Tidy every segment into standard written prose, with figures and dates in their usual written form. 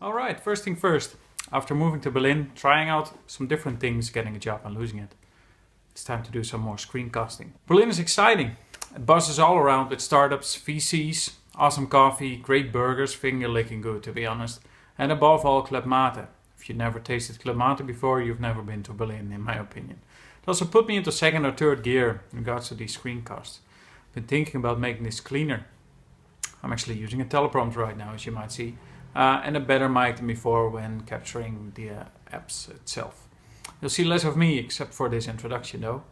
Alright, first thing first. After moving to Berlin, trying out some different things, getting a job and losing it. It's time to do some more screencasting. Berlin is exciting. It buzzes all around with startups, VCs, awesome coffee, great burgers, finger licking good to be honest. And above all, Club Mate. If you've never tasted Club Mate before, you've never been to Berlin in my opinion. It also put me into second or third gear in regards to these screencasts. Been thinking about making this cleaner. I'm actually using a teleprompter right now, as you might see. And a better mic than before when capturing the apps itself. You'll see less of me except for this introduction though.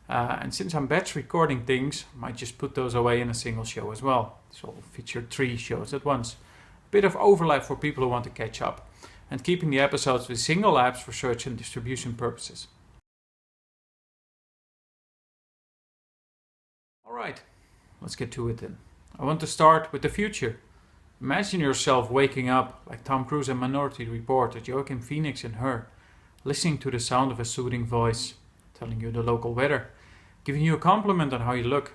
And since I'm batch recording things, I might just put those away in a single show as well. So I'll feature 3 shows at once. A bit of overlap for people who want to catch up. And keeping the episodes with single apps for search and distribution purposes. Alright, let's get to it then. I want to start with the future. Imagine yourself waking up like Tom Cruise in Minority Report, or Joaquin Phoenix in Her, listening to the sound of a soothing voice, telling you the local weather, giving you a compliment on how you look,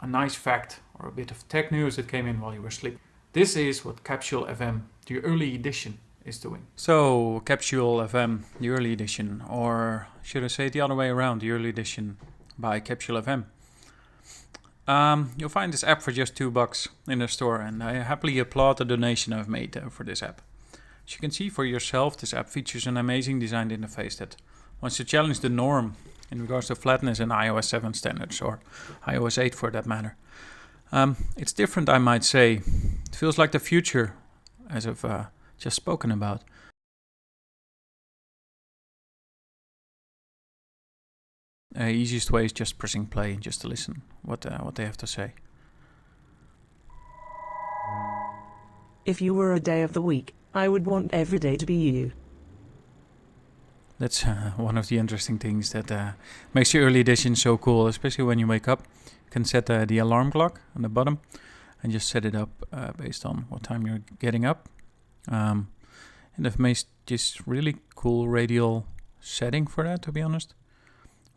a nice fact, or a bit of tech news that came in while you were sleeping. This is what Capsule FM, the early edition, is doing. So, Capsule FM, the early edition, or should I say it the other way around, the early edition by Capsule FM. You'll find this app for just $2 in the store, and I happily applaud the donation I've made for this app. As you can see for yourself, this app features an amazing design interface that wants to challenge the norm in regards to flatness in iOS 7 standards, or iOS 8 for that matter. It's different, I might say. It feels like the future, as I've just spoken about. Easiest way is just pressing play just to listen what they have to say. If you were a day of the week, I would want every day to be you. That's one of the interesting things that makes the early edition so cool, especially when you wake up. You can set the alarm clock on the bottom and just set it up based on what time you're getting up. And they've made this really cool radial setting for that, to be honest.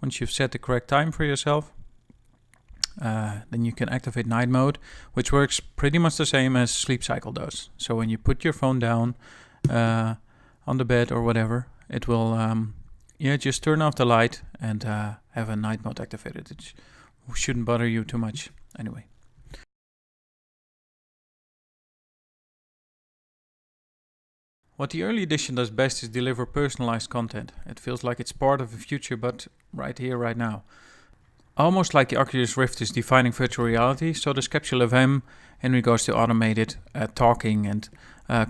Once you've set the correct time for yourself, then you can activate night mode, which works pretty much the same as Sleep Cycle does. So when you put your phone down on the bed or whatever, it will just turn off the light and have a night mode activated. It shouldn't bother you too much anyway. What the early edition does best is deliver personalized content. It feels like it's part of the future, but right here, right now. Almost like the Oculus Rift is defining virtual reality, so does Capsule FM in regards to automated talking and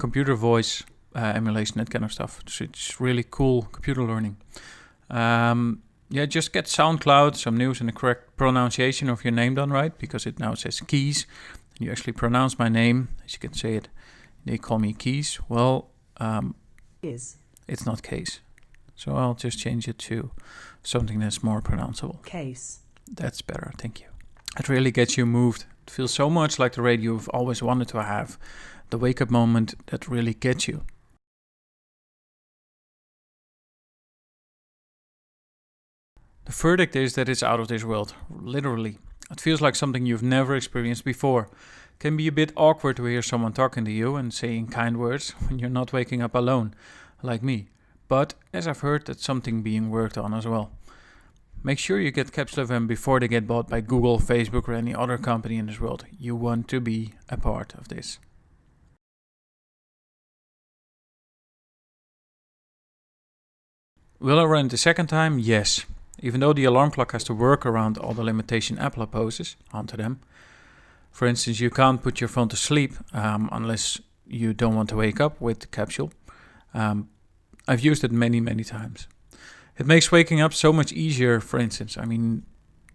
computer voice emulation, that kind of stuff. So it's really cool computer learning. Just get SoundCloud, some news and the correct pronunciation of your name done right, because it now says Keys. You actually pronounce my name, as you can say it. They call me Keys. Well, it's not Case. So I'll just change it to something that's more pronounceable. Case. That's better, thank you. It really gets you moved. It feels so much like the radio you've always wanted to have. The wake-up moment that really gets you. The verdict is that it's out of this world, literally. It feels like something you've never experienced before. It can be a bit awkward to hear someone talking to you and saying kind words when you're not waking up alone, like me. But as I've heard, that's something being worked on as well. Make sure you get Capsule FM before they get bought by Google, Facebook or any other company in this world. You want to be a part of this. Will I run it the second time? Yes. Even though the alarm clock has to work around all the limitation Apple imposes onto them. For instance, you can't put your phone to sleep unless you don't want to wake up with the Capsule. I've used it many, many times. It makes waking up so much easier, for instance. I mean,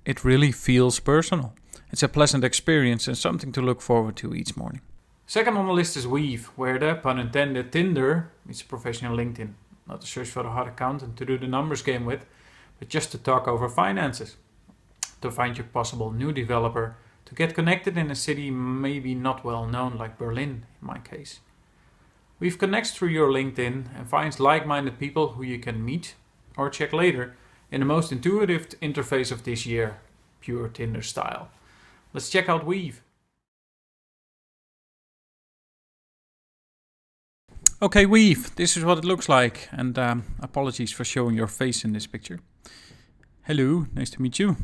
it really feels personal. It's a pleasant experience and something to look forward to each morning. Second on the list is Weave, where the, pun intended, Tinder meets professional LinkedIn. Not to search for a hot accountant to do the numbers game with, but just to talk over finances. To find your possible new developer, to get connected in a city maybe not well known like Berlin in my case. Weave connects through your LinkedIn and finds like-minded people who you can meet or check later in the most intuitive interface of this year, pure Tinder style. Let's check out Weave. Okay, Weave, this is what it looks like. And apologies for showing your face in this picture. Hello, nice to meet you.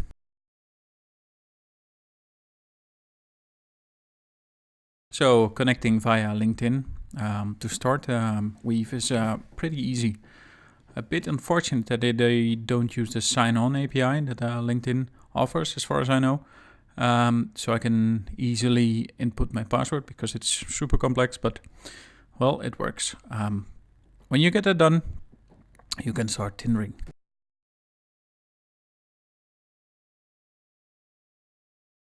So connecting via LinkedIn. To start, Weave is pretty easy. A bit unfortunate that they don't use the sign-on API that LinkedIn offers, as far as I know. So I can easily input my password because it's super complex, but well, it works. When you get that done, you can start Tindering.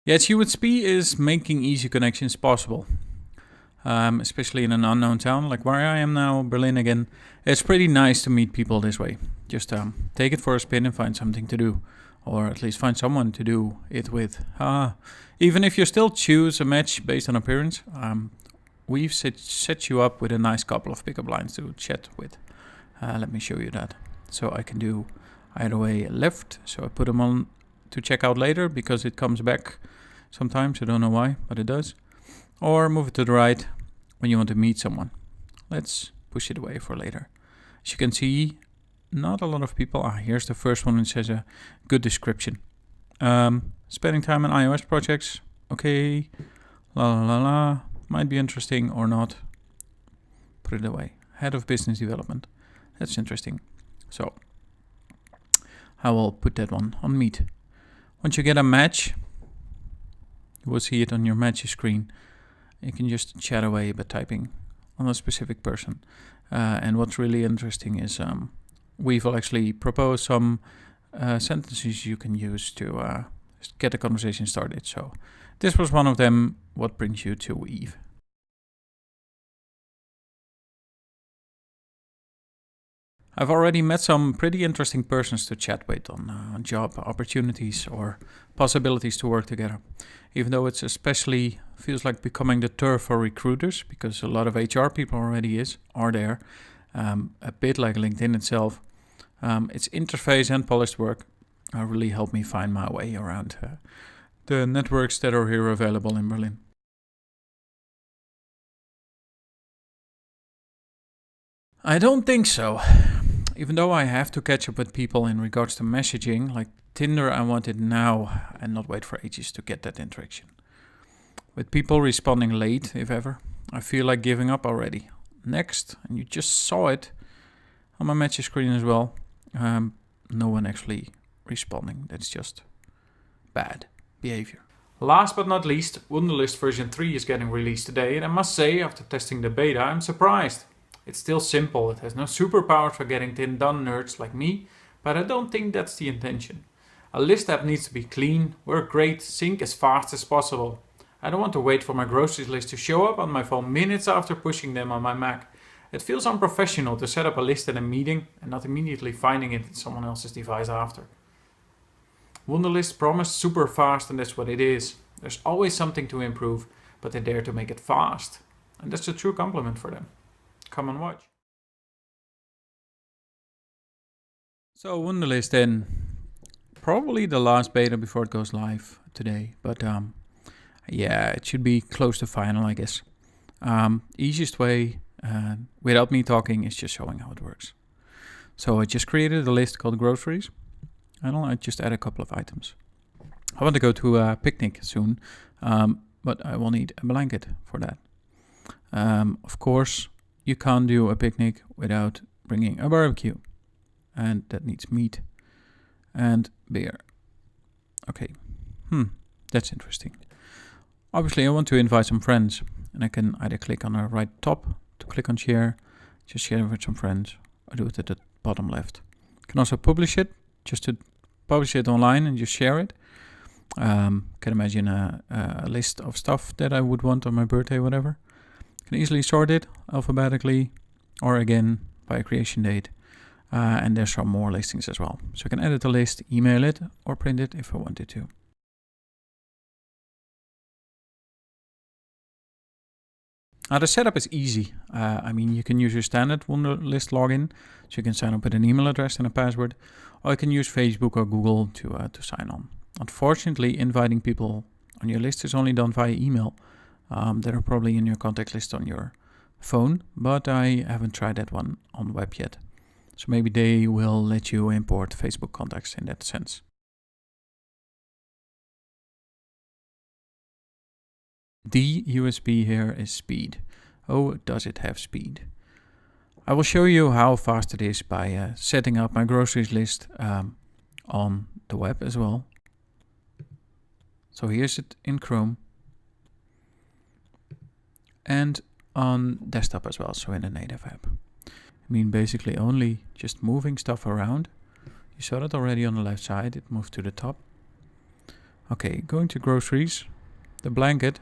Yeah, its USP is making easy connections possible. Especially in an unknown town like where I am now, Berlin again. It's pretty nice to meet people this way. Just take it for a spin and find something to do. Or at least find someone to do it with. Even if you still choose a match based on appearance, we've set you up with a nice couple of pickup lines to chat with. Let me show you that. So I can do either way left. So I put them on to check out later because it comes back sometimes. I don't know why, but it does. Or move it to the right when you want to meet someone. Let's push it away for later. As you can see, not a lot of people. Here's the first one. It says a good description. Spending time on iOS projects. Okay. La la la la. Might be interesting or not. Put it away. Head of business development. That's interesting. So I will put that one on meet. Once you get a match, you will see it on your matches screen. You can just chat away by typing on a specific person. And what's really interesting is we've actually proposed some sentences you can use to get the conversation started. So this was one of them. What brings you to Eve? I've already met some pretty interesting persons to chat with on job opportunities or possibilities to work together. Even though it's especially feels like becoming the turf for recruiters because a lot of HR people already are there. A bit like LinkedIn itself. Its interface and polished work really helped me find my way around the networks that are here available in Berlin. I don't think so. Even though I have to catch up with people in regards to messaging, like Tinder, I want it now and not wait for ages to get that interaction. With people responding late, if ever, I feel like giving up already. Next, and you just saw it on my matches screen as well, no one actually responding. That's just bad behavior. Last but not least, Wunderlist version 3 is getting released today, and I must say, after testing the beta, I'm surprised. It's still simple, it has no superpowers for getting things done nerds like me, but I don't think that's the intention. A list app needs to be clean, work great, sync as fast as possible. I don't want to wait for my groceries list to show up on my phone minutes after pushing them on my Mac. It feels unprofessional to set up a list at a meeting and not immediately finding it in someone else's device after. Wunderlist promised super fast and that's what it is. There's always something to improve, but they dare to make it fast. And that's a true compliment for them. Come and watch. So Wunderlist then, probably the last beta before it goes live today, but yeah, it should be close to final, I guess. Easiest way, without me talking, is just showing how it works. So I just created a list called groceries, and I just add a couple of items. I want to go to a picnic soon, but I will need a blanket for that. Of course, you can't do a picnic without bringing a barbecue, and that needs meat and beer. Okay, that's interesting. Obviously, I want to invite some friends, and I can either click on the right top to click on share, just share with some friends, or do it at the bottom left. You can also publish it, just to publish it online and just share it. Can imagine a list of stuff that I would want on my birthday, whatever. Can easily sort it alphabetically, or again by a creation date. And there's some more listings as well. So I can edit the list, email it, or print it if I wanted to. The setup is easy. I mean, you can use your standard Wunderlist login, so you can sign up with an email address and a password, or you can use Facebook or Google to sign on. Unfortunately, inviting people on your list is only done via email. That are probably in your contact list on your phone, but I haven't tried that one on web yet. So maybe they will let you import Facebook contacts in that sense. The USB here is speed. Oh, does it have speed? I will show you how fast it is by setting up my groceries list on the web as well. So here's it in Chrome and on desktop as well, so in a native app. I mean, basically only just moving stuff around. You saw that already on the left side, it moved to the top. Okay, going to groceries. The blanket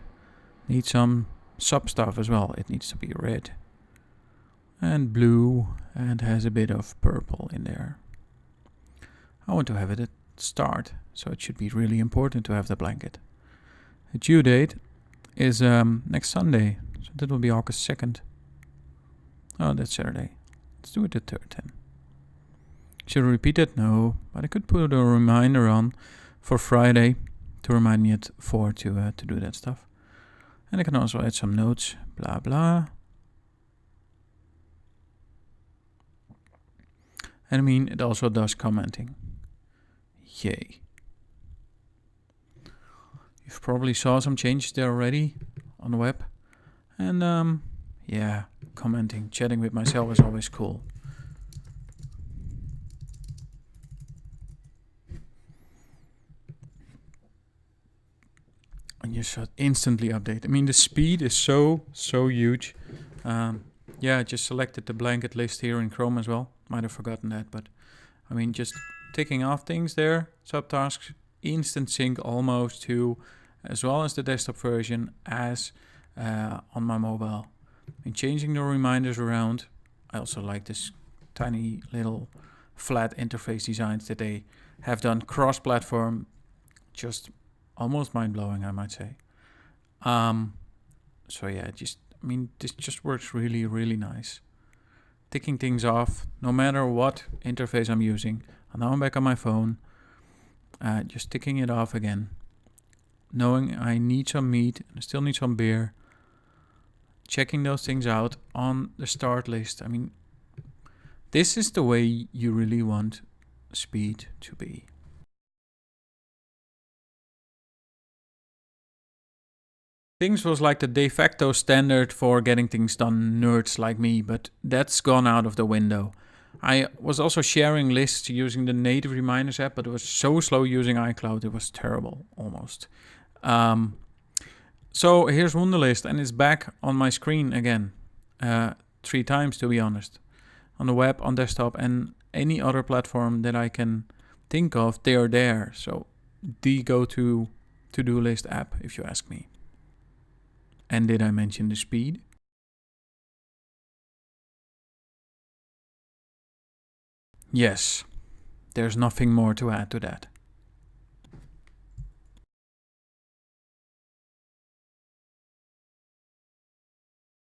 needs some sub stuff as well. It needs to be red and blue and has a bit of purple in there. I want to have it at start, so it should be really important to have the blanket. The due date is next Sunday, so that will be August 2nd. Oh, that's Saturday. Let's do it the 3rd then. Should I repeat it? No, but I could put a reminder on for Friday to remind me at 4 to do that stuff. And I can also add some notes, blah blah. And I mean, it also does commenting. Yay. You've probably saw some changes there already on the web. And yeah, commenting, chatting with myself is always cool. And you should instantly update. I mean, the speed is so huge. Yeah, I just selected the blanket list here in Chrome as well. Might have forgotten that, but I mean, just ticking off things there, subtasks, instant sync almost to, as well as the desktop version as on my mobile. And changing the reminders around. I also like this tiny little flat interface designs that they have done cross-platform. Just almost mind-blowing, I might say. So yeah, I mean, this just works really, really nice. Ticking things off, no matter what interface I'm using. And now I'm back on my phone. Just ticking it off again. Knowing I need some meat, I still need some beer. Checking those things out on the start list. I mean, this is the way you really want speed to be. Things was like the de facto standard for getting things done, nerds like me, but that's gone out of the window. I was also sharing lists using the native reminders app, but it was so slow using iCloud, it was terrible, almost. So here's Wunderlist, and it's back on my screen again, 3 times to be honest. On the web, on desktop, and any other platform that I can think of, they are there. So the go-to to-do list app, if you ask me. And did I mention the speed? Yes, there's nothing more to add to that.